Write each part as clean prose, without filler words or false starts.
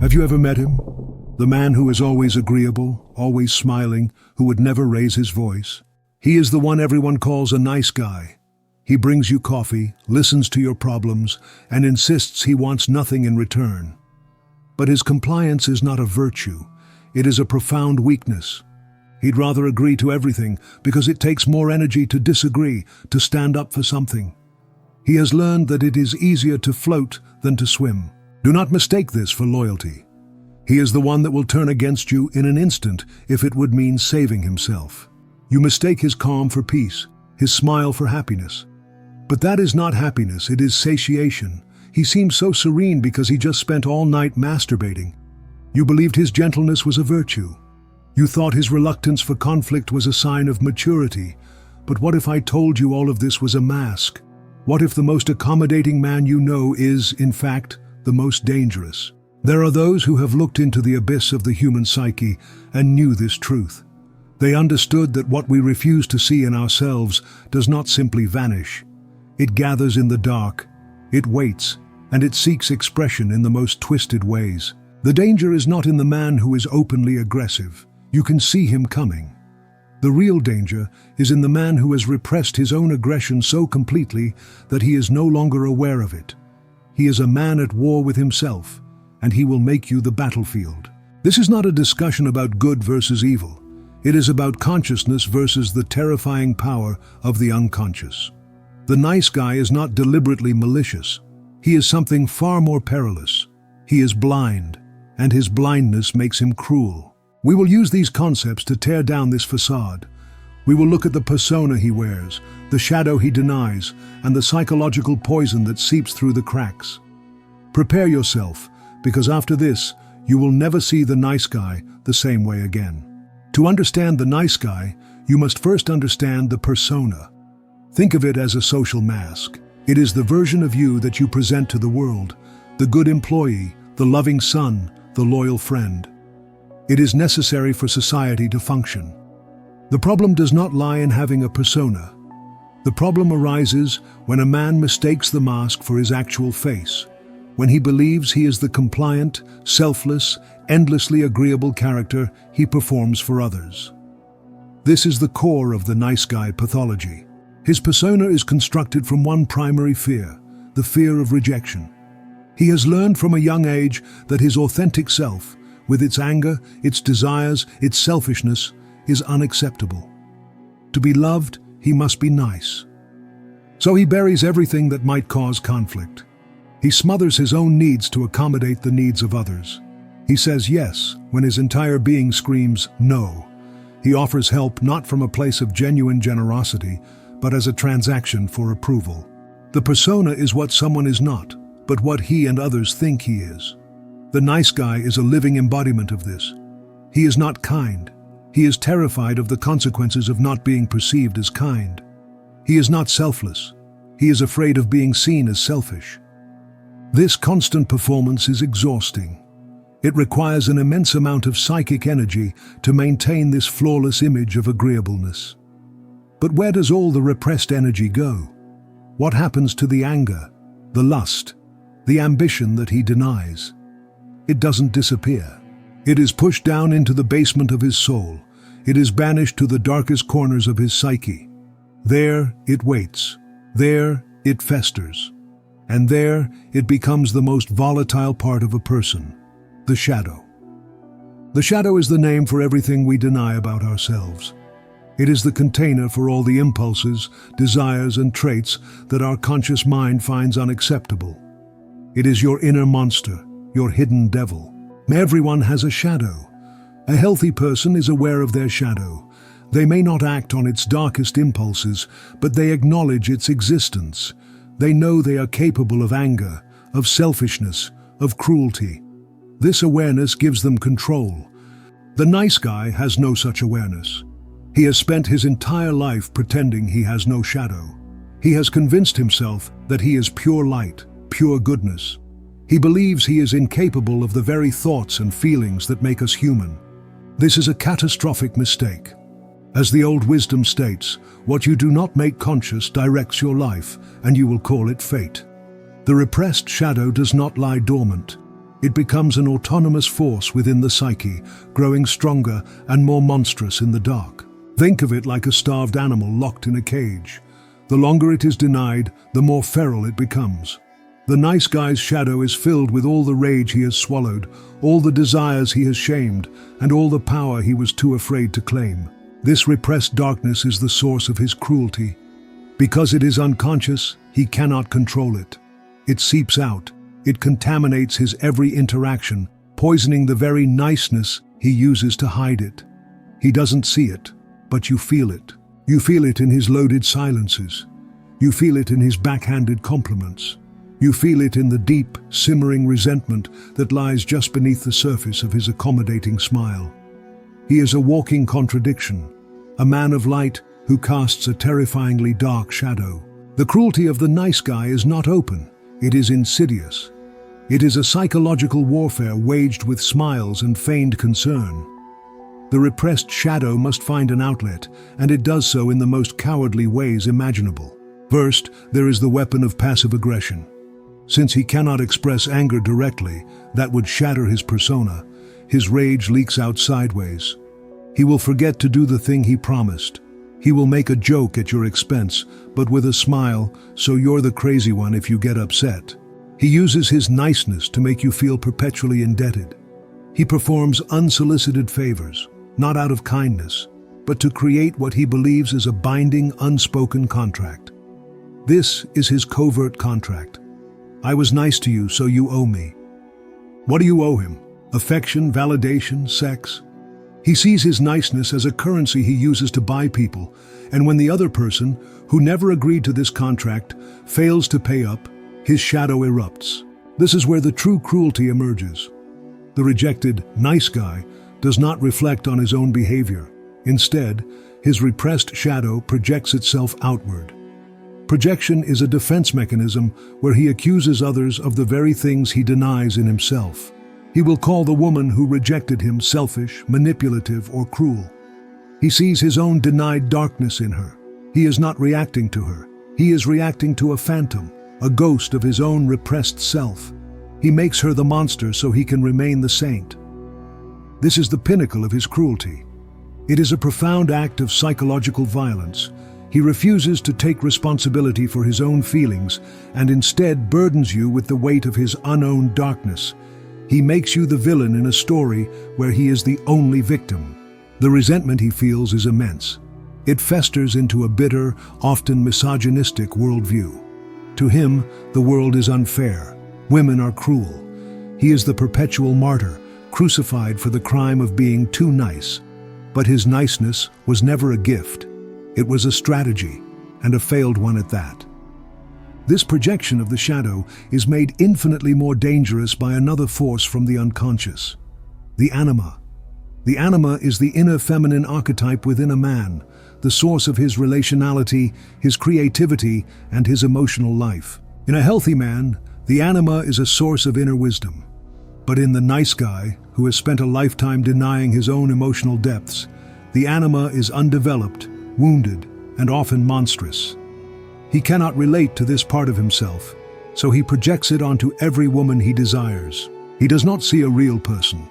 Have you ever met him? The man who is always agreeable, always smiling, who would never raise his voice. He is the one everyone calls a nice guy. He brings you coffee, listens to your problems, and insists he wants nothing in return. But his compliance is not a virtue. It is a profound weakness. He'd rather agree to everything because it takes more energy to disagree, to stand up for something. He has learned that it is easier to float than to swim. Do not mistake this for loyalty. He is the one that will turn against you in an instant if it would mean saving himself. You mistake his calm for peace, his smile for happiness. But that is not happiness, it is satiation. He seems so serene because he just spent all night masturbating. You believed his gentleness was a virtue. You thought his reluctance for conflict was a sign of maturity. But what if I told you all of this was a mask? What if the most accommodating man you know is, in fact, the most dangerous? There are those who have looked into the abyss of the human psyche and knew this truth. They understood that what we refuse to see in ourselves does not simply vanish. It gathers in the dark, it waits, and it seeks expression in the most twisted ways. The danger is not in the man who is openly aggressive. You can see him coming. The real danger is in the man who has repressed his own aggression so completely that he is no longer aware of it. He is a man at war with himself, and he will make you the battlefield. This is not a discussion about good versus evil. It is about consciousness versus the terrifying power of the unconscious. The nice guy is not deliberately malicious. He is something far more perilous. He is blind, and his blindness makes him cruel. We will use these concepts to tear down this facade. We will look at the persona he wears, the shadow he denies, and the psychological poison that seeps through the cracks. Prepare yourself, because after this, you will never see the nice guy the same way again. To understand the nice guy, you must first understand the persona. Think of it as a social mask. It is the version of you that you present to the world, the good employee, the loving son, the loyal friend. It is necessary for society to function. The problem does not lie in having a persona. The problem arises when a man mistakes the mask for his actual face, when he believes he is the compliant, selfless, endlessly agreeable character he performs for others. This is the core of the nice guy pathology. His persona is constructed from one primary fear, the fear of rejection. He has learned from a young age that his authentic self, with its anger, its desires, its selfishness, is unacceptable. To be loved, he must be nice. So he buries everything that might cause conflict. He smothers his own needs to accommodate the needs of others. He says yes when his entire being screams no. He offers help not from a place of genuine generosity, but as a transaction for approval. The persona is what someone is not, but what he and others think he is. The nice guy is a living embodiment of this. He is not kind. He is terrified of the consequences of not being perceived as kind. He is not selfless. He is afraid of being seen as selfish. This constant performance is exhausting. It requires an immense amount of psychic energy to maintain this flawless image of agreeableness. But where does all the repressed energy go? What happens to the anger, the lust, the ambition that he denies? It doesn't disappear. It is pushed down into the basement of his soul. It is banished to the darkest corners of his psyche. There it waits. There it festers. And there it becomes the most volatile part of a person, the shadow. The shadow is the name for everything we deny about ourselves. It is the container for all the impulses, desires, and traits that our conscious mind finds unacceptable. It is your inner monster, your hidden devil. Everyone has a shadow. A healthy person is aware of their shadow. They may not act on its darkest impulses, but they acknowledge its existence. They know they are capable of anger, of selfishness, of cruelty. This awareness gives them control. The nice guy has no such awareness. He has spent his entire life pretending he has no shadow. He has convinced himself that he is pure light, pure goodness. He believes he is incapable of the very thoughts and feelings that make us human. This is a catastrophic mistake. As the old wisdom states, what you do not make conscious directs your life, and you will call it fate. The repressed shadow does not lie dormant. It becomes an autonomous force within the psyche, growing stronger and more monstrous in the dark. Think of it like a starved animal locked in a cage. The longer it is denied, the more feral it becomes. The nice guy's shadow is filled with all the rage he has swallowed, all the desires he has shamed, and all the power he was too afraid to claim. This repressed darkness is the source of his cruelty. Because it is unconscious, he cannot control it. It seeps out. It contaminates his every interaction, poisoning the very niceness he uses to hide it. He doesn't see it, but you feel it. You feel it in his loaded silences. You feel it in his backhanded compliments. You feel it in the deep, simmering resentment that lies just beneath the surface of his accommodating smile. He is a walking contradiction, a man of light who casts a terrifyingly dark shadow. The cruelty of the nice guy is not open, it is insidious. It is a psychological warfare waged with smiles and feigned concern. The repressed shadow must find an outlet, and it does so in the most cowardly ways imaginable. First, there is the weapon of passive aggression. Since he cannot express anger directly, that would shatter his persona, his rage leaks out sideways. He will forget to do the thing he promised. He will make a joke at your expense, but with a smile, so you're the crazy one if you get upset. He uses his niceness to make you feel perpetually indebted. He performs unsolicited favors, not out of kindness, but to create what he believes is a binding, unspoken contract. This is his covert contract. I was nice to you, so you owe me. What do you owe him? Affection, validation, sex? He sees his niceness as a currency he uses to buy people, and when the other person, who never agreed to this contract, fails to pay up, his shadow erupts. This is where the true cruelty emerges. The rejected, nice guy does not reflect on his own behavior. Instead, his repressed shadow projects itself outward. Projection is a defense mechanism where he accuses others of the very things he denies in himself. He will call the woman who rejected him selfish, manipulative, or cruel. He sees his own denied darkness in her. He is not reacting to her. He is reacting to a phantom, a ghost of his own repressed self. He makes her the monster so he can remain the saint. This is the pinnacle of his cruelty. It is a profound act of psychological violence. He refuses to take responsibility for his own feelings and instead burdens you with the weight of his unowned darkness. He makes you the villain in a story where he is the only victim. The resentment he feels is immense. It festers into a bitter, often misogynistic worldview. To him, the world is unfair. Women are cruel. He is the perpetual martyr, crucified for the crime of being too nice. But his niceness was never a gift. It was a strategy, and a failed one at that. This projection of the shadow is made infinitely more dangerous by another force from the unconscious, the anima. The anima is the inner feminine archetype within a man, the source of his relationality, his creativity, and his emotional life. In a healthy man, the anima is a source of inner wisdom. But in the nice guy, who has spent a lifetime denying his own emotional depths, the anima is undeveloped, wounded, and often monstrous. He cannot relate to this part of himself, so he projects it onto every woman he desires. He does not see a real person.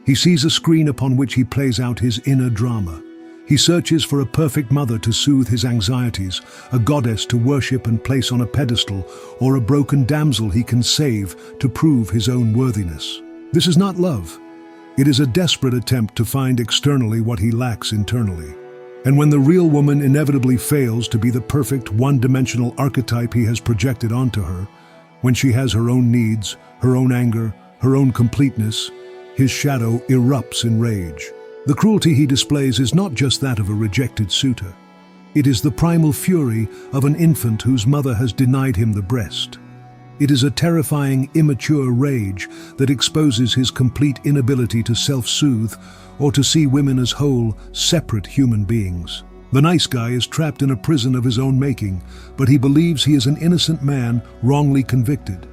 He sees a screen upon which he plays out his inner drama. He searches for a perfect mother to soothe his anxieties, a goddess to worship and place on a pedestal, or a broken damsel he can save to prove his own worthiness. This is not love. It is a desperate attempt to find externally what he lacks internally. And when the real woman inevitably fails to be the perfect one-dimensional archetype he has projected onto her, when she has her own needs, her own anger, her own completeness, his shadow erupts in rage. The cruelty he displays is not just that of a rejected suitor. It is the primal fury of an infant whose mother has denied him the breast. It is a terrifying, immature rage that exposes his complete inability to self-soothe or to see women as whole, separate human beings. The nice guy is trapped in a prison of his own making, but he believes he is an innocent man wrongly convicted.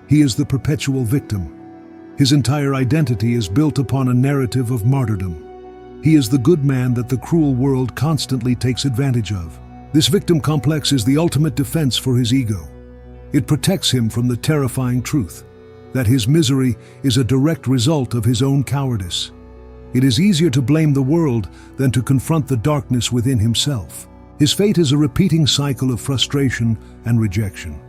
He is the perpetual victim. His entire identity is built upon a narrative of martyrdom. He is the good man that the cruel world constantly takes advantage of. This victim complex is the ultimate defense for his ego. It protects him from the terrifying truth. that his misery is a direct result of his own cowardice. It is easier to blame the world than to confront the darkness within himself. His fate is a repeating cycle of frustration and rejection.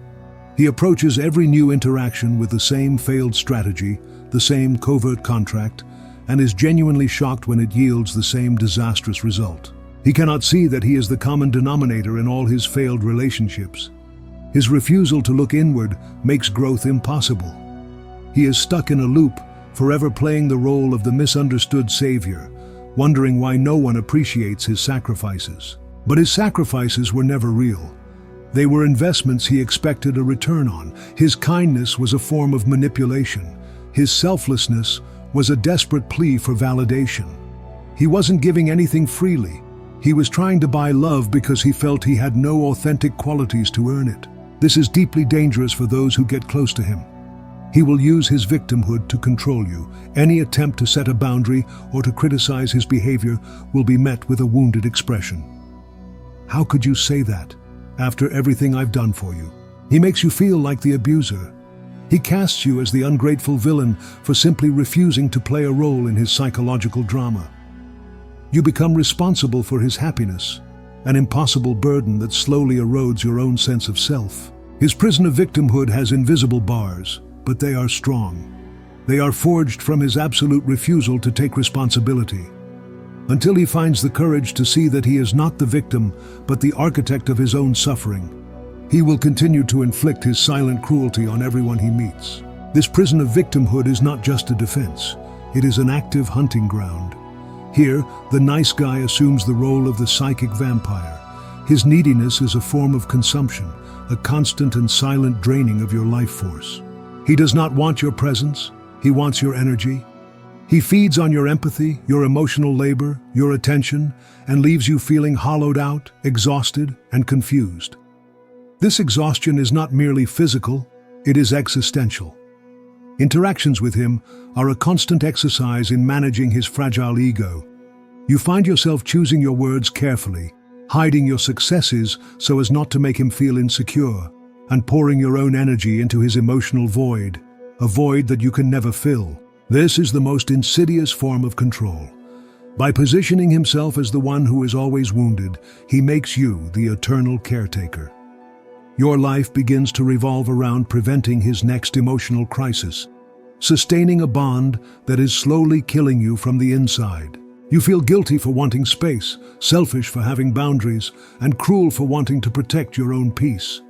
He approaches every new interaction with the same failed strategy, the same covert contract, and is genuinely shocked when it yields the same disastrous result. He cannot see that he is the common denominator in all his failed relationships. His refusal to look inward makes growth impossible. He is stuck in a loop, forever playing the role of the misunderstood savior, wondering why no one appreciates his sacrifices. But his sacrifices were never real. They were investments he expected a return on. His kindness was a form of manipulation. His selflessness was a desperate plea for validation. He wasn't giving anything freely. He was trying to buy love because he felt he had no authentic qualities to earn it. This is deeply dangerous for those who get close to him. He will use his victimhood to control you. Any attempt to set a boundary or to criticize his behavior will be met with a wounded expression. How could you say that, after everything I've done for you? He makes you feel like the abuser. He casts you as the ungrateful villain for simply refusing to play a role in his psychological drama. You become responsible for his happiness, an impossible burden that slowly erodes your own sense of self. His prison of victimhood has invisible bars, but they are strong. They are forged from his absolute refusal to take responsibility. Until he finds the courage to see that he is not the victim, but the architect of his own suffering, he will continue to inflict his silent cruelty on everyone he meets. This prison of victimhood is not just a defense. It is an active hunting ground. Here, the nice guy assumes the role of the psychic vampire. His neediness is a form of consumption, a constant and silent draining of your life force. He does not want your presence. He wants your energy. He feeds on your empathy, your emotional labor, your attention, and leaves you feeling hollowed out, exhausted, and confused. This exhaustion is not merely physical, it is existential. Interactions with him are a constant exercise in managing his fragile ego. You find yourself choosing your words carefully, hiding your successes so as not to make him feel insecure, and pouring your own energy into his emotional void, a void that you can never fill. This is the most insidious form of control. By positioning himself as the one who is always wounded, he makes you the eternal caretaker. Your life begins to revolve around preventing his next emotional crisis, sustaining a bond that is slowly killing you from the inside. You feel guilty for wanting space, selfish for having boundaries, and cruel for wanting to protect your own peace.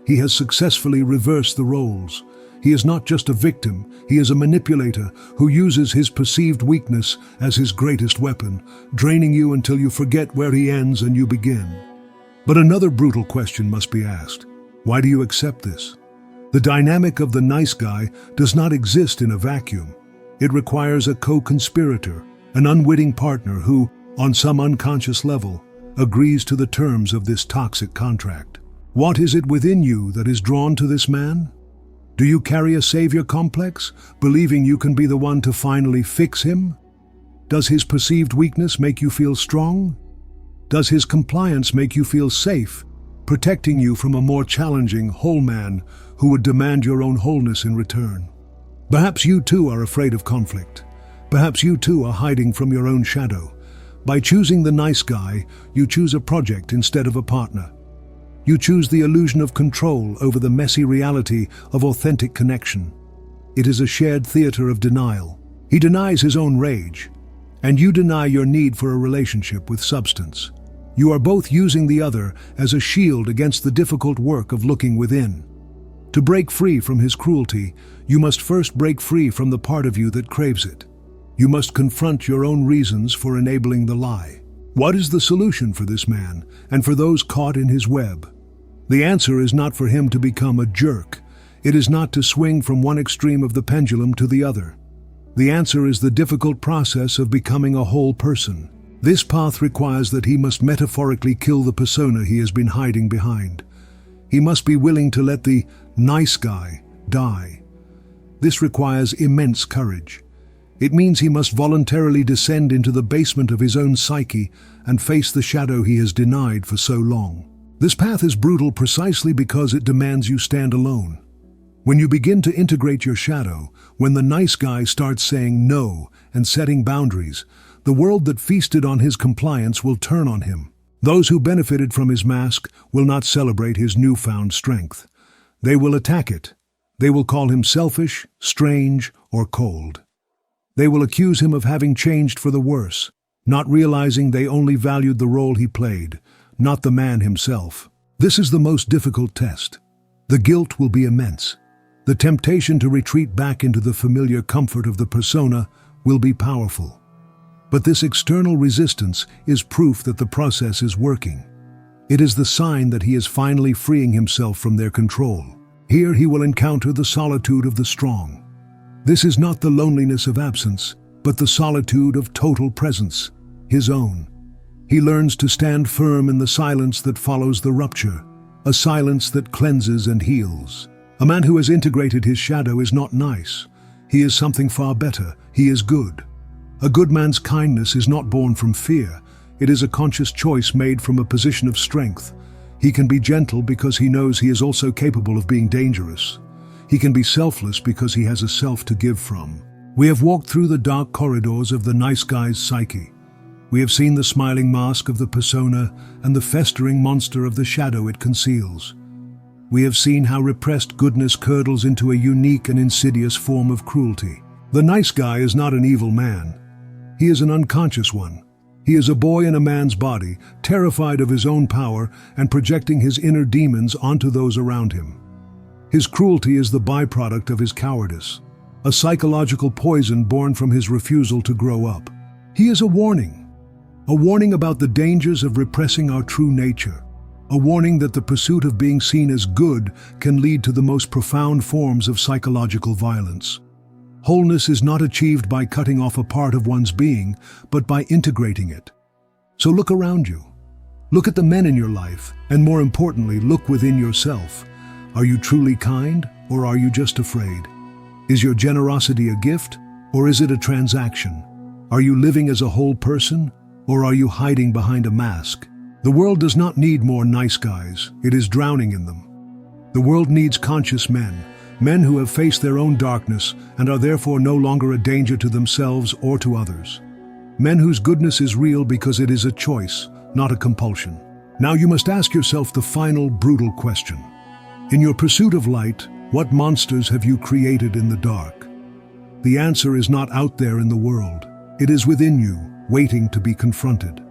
He has successfully reversed the roles. He is not just a victim, he is a manipulator who uses his perceived weakness as his greatest weapon, draining you until you forget where he ends and you begin. But another brutal question must be asked. Why do you accept this? The dynamic of the nice guy does not exist in a vacuum. It requires a co-conspirator, an unwitting partner who, on some unconscious level, agrees to the terms of this toxic contract. What is it within you that is drawn to this man? Do you carry a savior complex, believing you can be the one to finally fix him? Does his perceived weakness make you feel strong? Does his compliance make you feel safe, protecting you from a more challenging, whole man who would demand your own wholeness in return? Perhaps you too are afraid of conflict. Perhaps you too are hiding from your own shadow. By choosing the nice guy, you choose a project instead of a partner. You choose the illusion of control over the messy reality of authentic connection. It is a shared theater of denial. He denies his own rage, and you deny your need for a relationship with substance. You are both using the other as a shield against the difficult work of looking within. To break free from his cruelty, you must first break free from the part of you that craves it. You must confront your own reasons for enabling the lie. What is the solution for this man and for those caught in his web? The answer is not for him to become a jerk. It is not to swing from one extreme of the pendulum to the other. The answer is the difficult process of becoming a whole person. This path requires that he must metaphorically kill the persona he has been hiding behind. He must be willing to let the nice guy die. This requires immense courage. It means he must voluntarily descend into the basement of his own psyche and face the shadow he has denied for so long. This path is brutal precisely because it demands you stand alone. When you begin to integrate your shadow, when the nice guy starts saying no and setting boundaries, the world that feasted on his compliance will turn on him. Those who benefited from his mask will not celebrate his newfound strength. They will attack it. They will call him selfish, strange, or cold. They will accuse him of having changed for the worse, not realizing they only valued the role he played, not the man himself. This is the most difficult test. The guilt will be immense. The temptation to retreat back into the familiar comfort of the persona will be powerful. But this external resistance is proof that the process is working. It is the sign that he is finally freeing himself from their control. Here he will encounter the solitude of the strong. This is not the loneliness of absence, but the solitude of total presence, his own. He learns to stand firm in the silence that follows the rupture, a silence that cleanses and heals. A man who has integrated his shadow is not nice. He is something far better. He is good. A good man's kindness is not born from fear. It is a conscious choice made from a position of strength. He can be gentle because he knows he is also capable of being dangerous. He can be selfless because he has a self to give from. We have walked through the dark corridors of the nice guy's psyche. We have seen the smiling mask of the persona and the festering monster of the shadow it conceals. We have seen how repressed goodness curdles into a unique and insidious form of cruelty. The nice guy is not an evil man. He is an unconscious one. He is a boy in a man's body, terrified of his own power and projecting his inner demons onto those around him. His cruelty is the byproduct of his cowardice, a psychological poison born from his refusal to grow up. He is a warning about the dangers of repressing our true nature, a warning that the pursuit of being seen as good can lead to the most profound forms of psychological violence. Wholeness is not achieved by cutting off a part of one's being, but by integrating it. So look around you. Look at the men in your life, and more importantly, look within yourself. Are you truly kind, or are you just afraid? Is your generosity a gift, or is it a transaction? Are you living as a whole person, or are you hiding behind a mask? The world does not need more nice guys. It is drowning in them. The world needs conscious men who have faced their own darkness and are therefore no longer a danger to themselves or to others. Men whose goodness is real because it is a choice, not a compulsion. Now you must ask yourself the final, brutal question. In your pursuit of light, what monsters have you created in the dark? The answer is not out there in the world. It is within you, waiting to be confronted.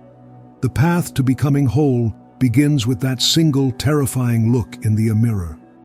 The path to becoming whole begins with that single, terrifying look in the mirror.